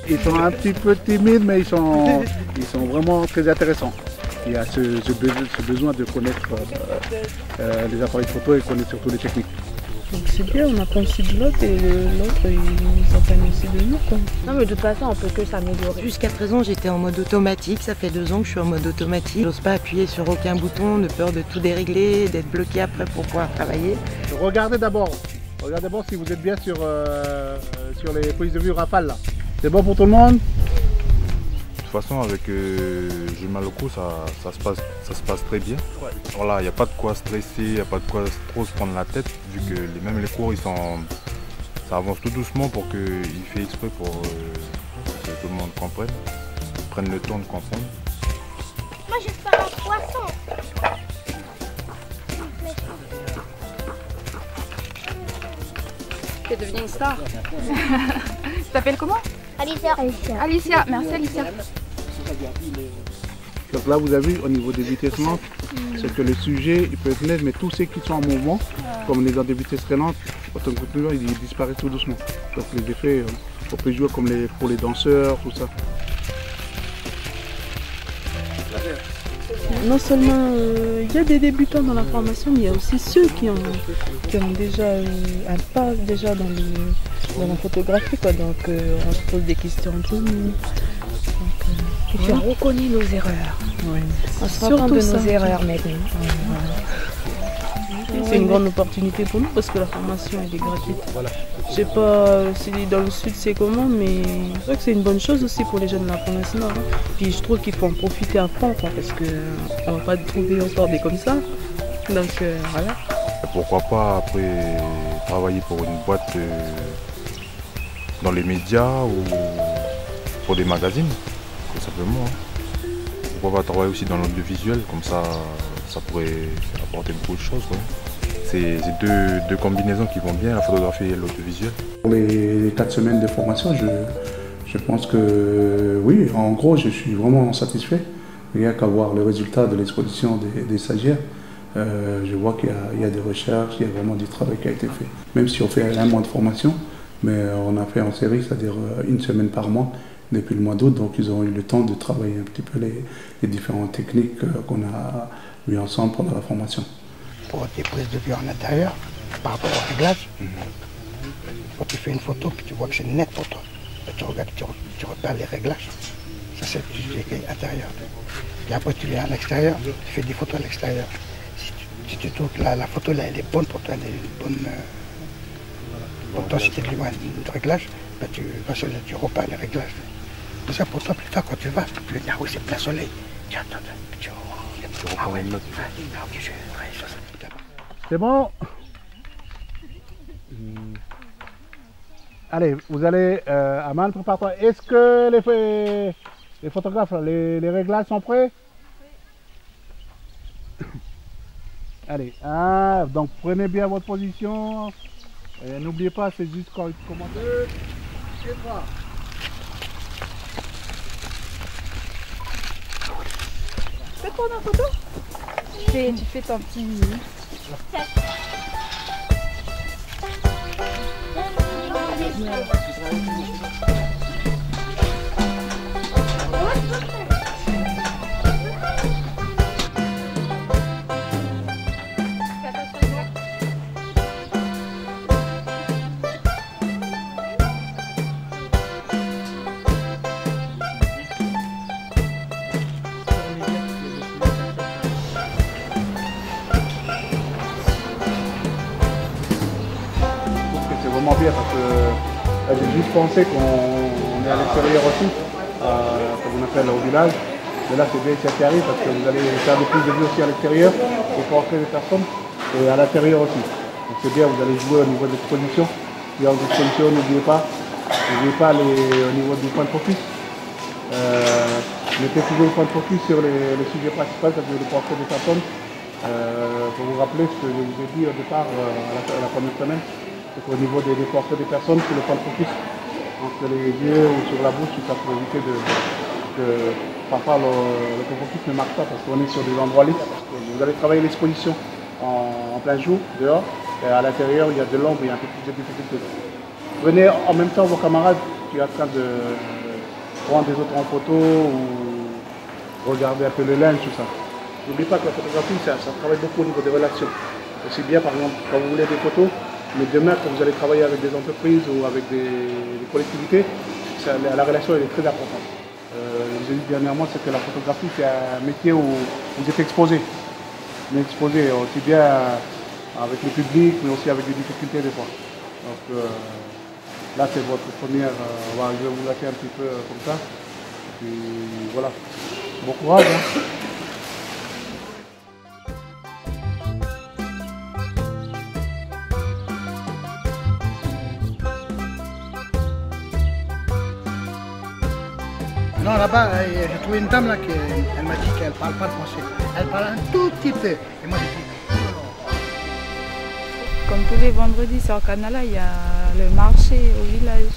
Ils sont un petit peu timides, mais ils sont vraiment très intéressants. Il y a ce besoin de connaître les appareils photo et connaître surtout les techniques. Donc c'est bien, on apprend aussi de l'autre et l'autre il nous apprend aussi de nous quoi. Non mais de toute façon on peut que s'améliorer. Jusqu'à présent j'étais en mode automatique, ça fait 2 ans que je suis en mode automatique. J'ose pas appuyer sur aucun bouton, de peur de tout dérégler, d'être bloqué après pour pouvoir travailler. Regardez d'abord si vous êtes bien sur les prises de vue Rafale là. C'est bon pour tout le monde? De toute façon, avec Jumaloko, ça se passe très bien. Voilà, il n'y a pas de quoi stresser, il n'y a pas de quoi trop se prendre la tête, vu que même les cours, ça avance tout doucement pour qu'il fait exprès pour que tout le monde comprenne, prenne le temps de comprendre. Moi, je fais un poisson. Tu es devenue une star. Tu t'appelles comment? Alicia. Alicia, merci Alicia. Donc là vous avez vu au niveau des vitesses lentes, c'est que le sujet il peut être net, mais tous ceux qui sont en mouvement, comme on est dans des vitesses très lentes, autant que plus ils disparaissent tout doucement. Donc les effets, on peut jouer comme pour les danseurs, tout ça. Non seulement il y a des débutants dans la formation, mais il y a aussi ceux qui ont déjà un pas déjà dans la photographie quoi. Donc on se pose des questions entre nous. Et tu as reconnu nos erreurs. Oui. On se rend compte de nos erreurs maintenant. C'est une grande opportunité pour nous parce que la formation elle est gratuite. Je sais pas si dans le sud c'est comment, mais je crois que c'est une bonne chose aussi pour les jeunes de la province nord. Puis je trouve qu'il faut en profiter à fond quoi, parce qu'on ne va pas trouver encore des comme ça. Donc voilà. Pourquoi pas après travailler pour une boîte dans les médias ou pour des magazines, tout simplement. Pourquoi pas travailler aussi dans l'audiovisuel, comme ça pourrait apporter beaucoup de choses. Ouais. C'est deux combinaisons qui vont bien, la photographie et l'audiovisuel. Pour les 4 semaines de formation, je pense que oui, en gros, je suis vraiment satisfait. Rien qu'à voir le résultat de l'exposition des stagiaires, je vois qu'il y a des recherches, il y a vraiment du travail qui a été fait. Même si on fait un mois de formation, mais on a fait en série, c'est-à-dire une semaine par mois depuis le mois d'août, donc ils ont eu le temps de travailler un petit peu les différentes techniques qu'on a vues ensemble pendant la formation. Pour tes prises de vue en intérieur, par rapport au réglage, quand tu fais une photo puis tu vois que c'est net pour toi, tu regardes, tu repères les réglages, ça c'est du intérieur. Et après tu viens à l'extérieur, tu fais des photos à l'extérieur. Si tu trouves que la photo là elle est bonne pour toi, elle est bonne pour toi si tu es loin de réglage, ben tu repères les réglages. C'est ça pour toi plus tard quand tu vas, tu vas dire ah oui c'est plein soleil. Tiens, attends, tu reprends une note. C'est bon? Allez, vous allez, Aman, prépare-toi. Est-ce que les photographes, les réglages sont prêts? Allez, donc prenez bien votre position. N'oubliez pas, c'est juste quand il commence. 2 et 3. Tu peux prendre en photo? Tu fais ton petit... Bien parce que j'ai juste pensé qu'on est à l'extérieur aussi, comme on appelle au village. Mais là c'est bien ça qui arrive parce que vous allez faire des prises de vue aussi à l'extérieur pour portrer les personnes et à l'intérieur aussi. Donc c'est bien, vous allez jouer au niveau de l'exposition. Et en exposition, n'oubliez pas au niveau du point de focus. Mettez toujours le point de focus sur les sujets principaux, c'est-à-dire le portrait des personnes. Pour vous rappeler ce que je vous ai dit au départ à la première semaine. Au niveau des portraits des personnes, sur le point de focus entre les yeux ou sur la bouche, ça pour éviter que parfois le point de focus ne marche pas parce qu'on est sur des endroits libres. Vous allez travailler l'exposition en plein jour, dehors, et à l'intérieur il y a de l'ombre, il y a un peu plus de difficulté. Venez en même temps vos camarades qui sont en train de prendre des autres en photo ou regarder un peu le linge, tout ça. N'oubliez pas que la photographie, ça travaille beaucoup au niveau des relations. Aussi bien, par exemple, quand vous voulez des photos, mais demain, quand vous allez travailler avec des entreprises ou avec des collectivités, la relation elle est très importante. J'ai dit dernièrement, c'est que la photographie, c'est un métier où vous êtes exposé. Vous êtes exposé aussi bien avec le public, mais aussi avec des difficultés des fois. Donc là, c'est votre première. Je vais vous lâcher un petit peu comme ça. Et puis voilà. Bon courage. Hein. Non, là-bas, j'ai trouvé une dame là qui elle m'a dit qu'elle ne parle pas français. Elle parle un tout petit peu. Et moi, j'ai dit, comme tous les vendredis sur Canala, il y a le marché au village.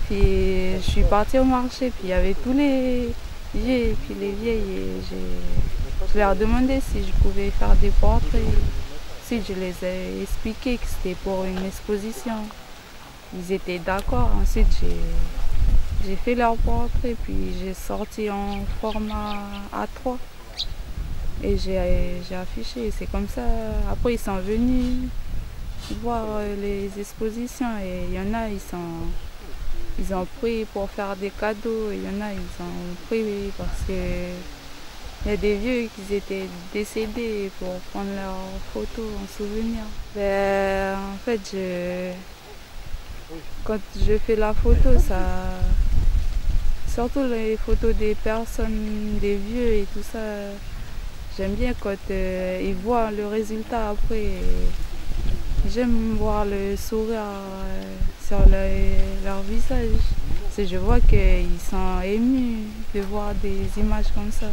Puis je suis partie au marché, puis il y avait tous les vieux et puis les vieilles. Et je leur ai demandé si je pouvais faire des portraits. Ensuite, je les ai expliqué que c'était pour une exposition. Ils étaient d'accord. Ensuite, j'ai fait leur portrait, puis j'ai sorti en format A3 et j'ai affiché. C'est comme ça. Après, ils sont venus voir les expositions et il y en a, ils ont pris pour faire des cadeaux. Il y en a, ils ont pris parce que il y a des vieux qui étaient décédés pour prendre leurs photos en souvenir. Ben, en fait, quand je fais la photo, surtout les photos des personnes, des vieux et tout ça, j'aime bien quand ils voient le résultat après. J'aime voir le sourire sur leur visage. Je vois qu'ils sont émus de voir des images comme ça.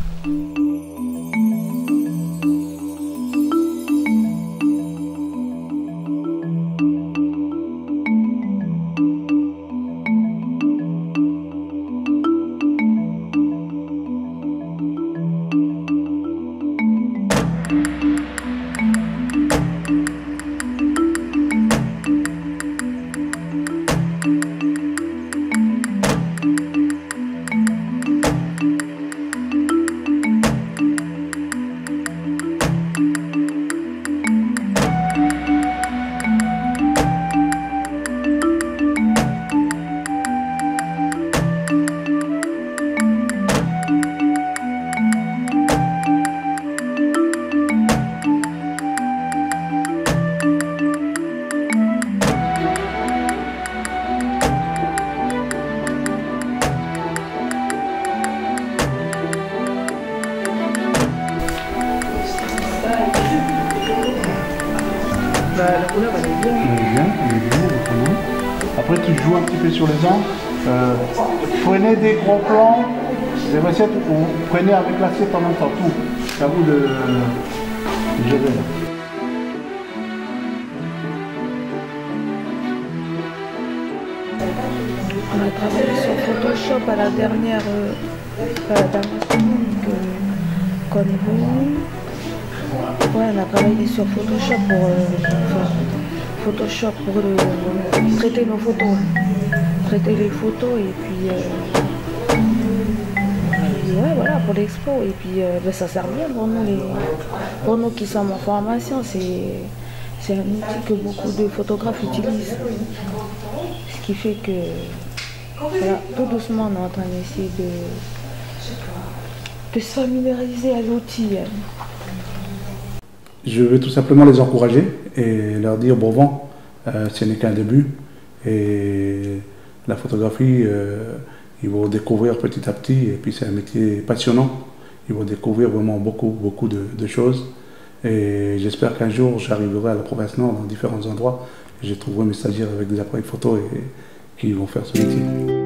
La couleur elle est bien. Elle est bien, vraiment. Après tu joues un petit peu sur les angles. Prenez des gros plans, des recettes où vous prenez avec l'assiette en même temps, tout. C'est à vous de gérer là. On a travaillé sur Photoshop à la dernière semaine qu'on est venu. Ouais, on a travaillé sur Photoshop pour traiter nos photos. Traiter les photos et puis ouais, voilà, pour l'expo. Et puis ça sert bien pour nous qui sommes en formation. C'est un outil que beaucoup de photographes utilisent. Ce qui fait que voilà, tout doucement on est en train d'essayer de se familiariser à l'outil. Je veux tout simplement les encourager et leur dire bon vent, ce n'est qu'un début. Et la photographie, ils vont découvrir petit à petit, et puis c'est un métier passionnant. Ils vont découvrir vraiment beaucoup de choses. Et j'espère qu'un jour j'arriverai à la province Nord, dans différents endroits, et je trouverai mes stagiaires avec des appareils photo et qui vont faire ce métier.